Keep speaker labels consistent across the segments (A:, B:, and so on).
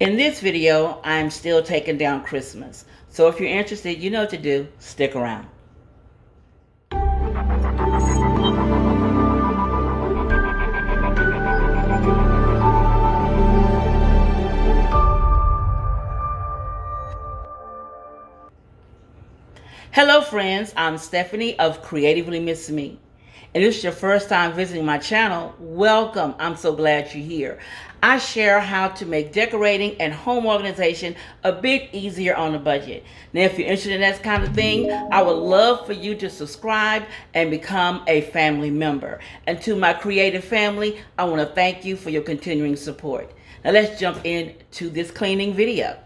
A: In this video, I'm still taking down Christmas. So if you're interested, you know what to do. Stick around. Hello friends, I'm Stephanie of Creatively Miss Me. And if it's your first time visiting my channel, welcome. I'm so glad you're here. I share how to make decorating and home organization a bit easier on a budget. Now, if you're interested in that kind of thing, I would love for you to subscribe and become a family member. And to my creative family, I want to thank you for your continuing support. Now let's jump into this cleaning video.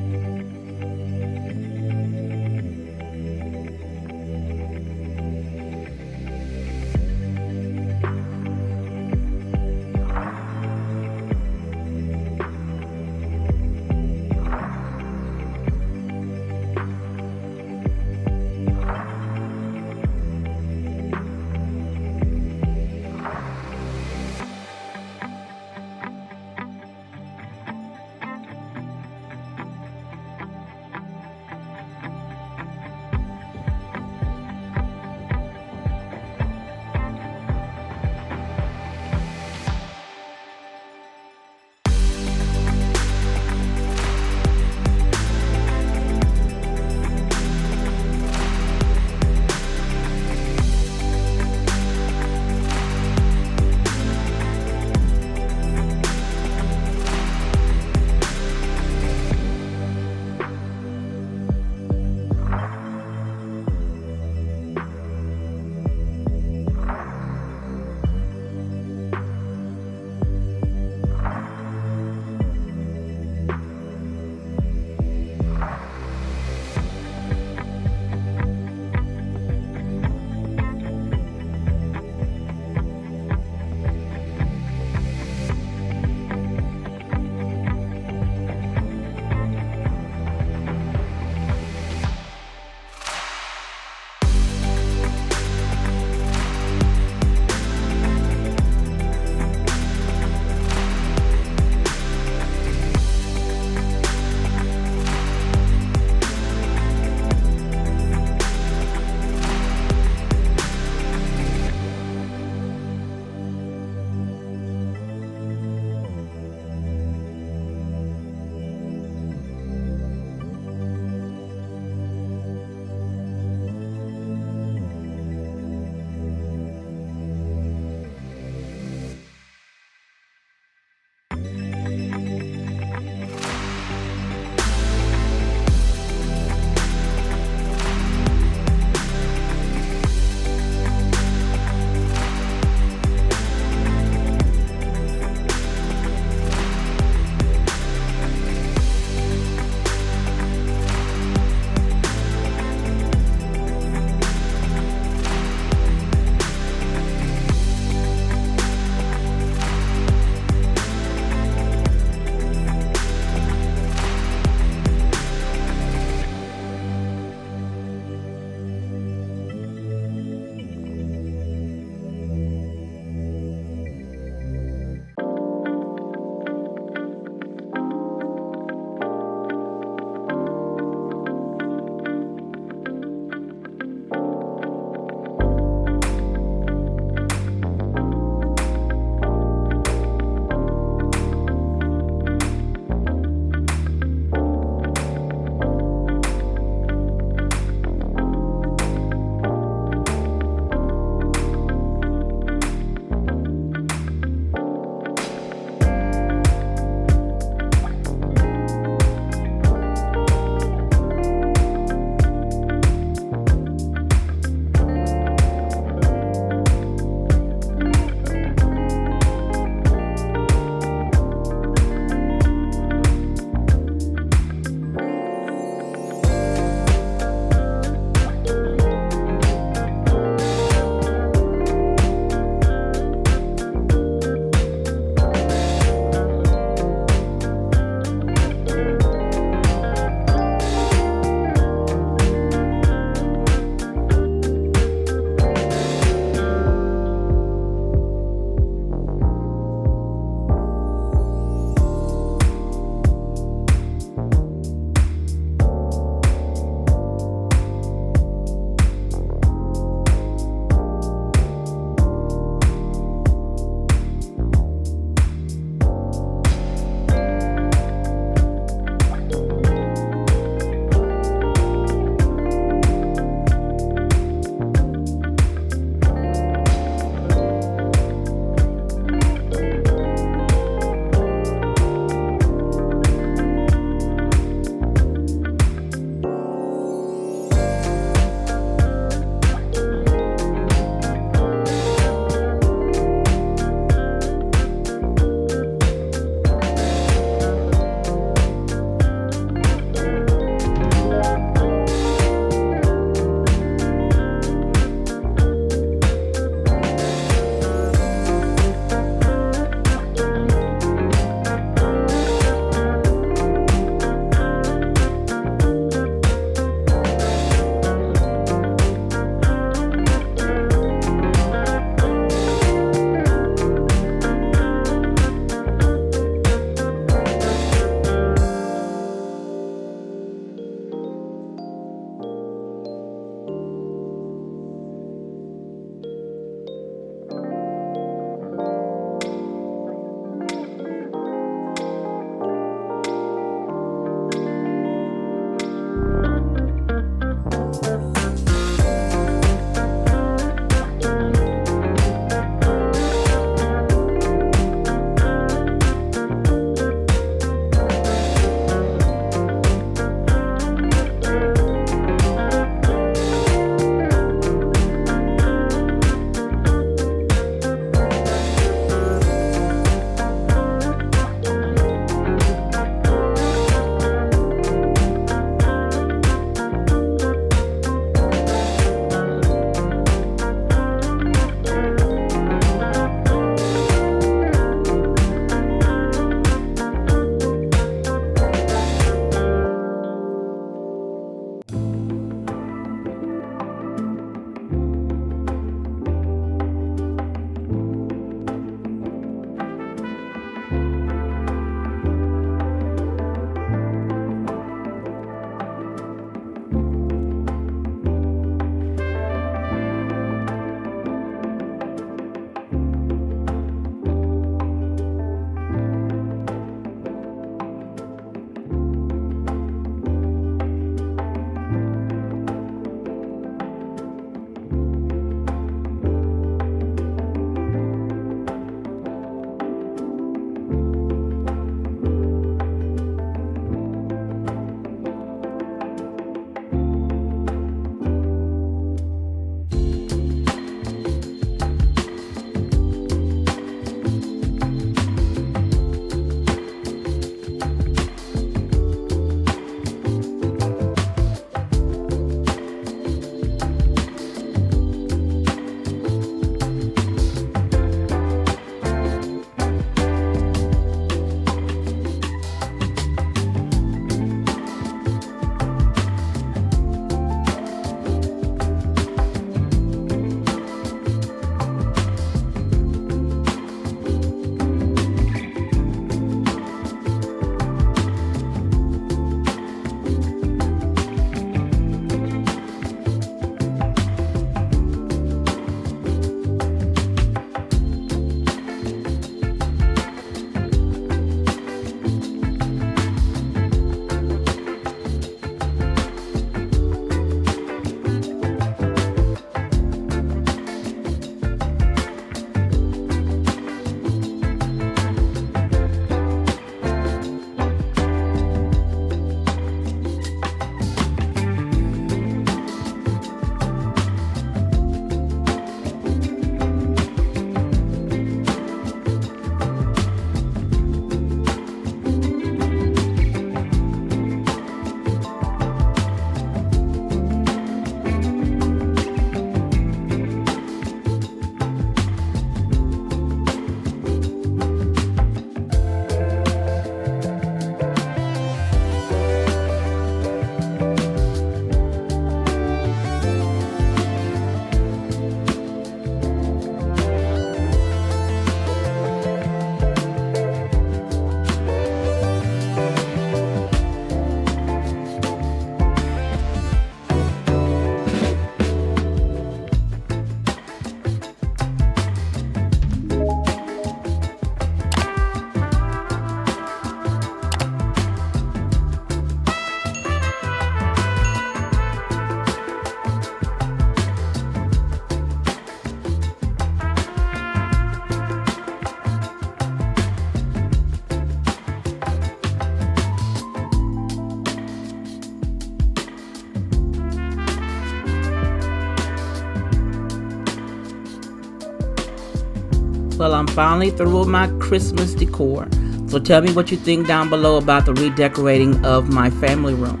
A: I'm finally through with my Christmas decor. So tell me what you think down below about the redecorating of my family room.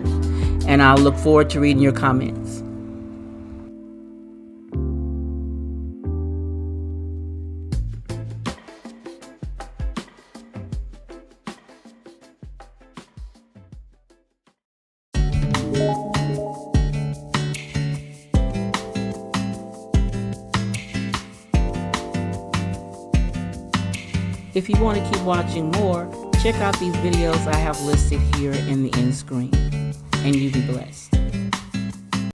A: And I'll look forward to reading your comments. If you want to keep watching more, check out these videos I have listed here in the end screen. And you be blessed.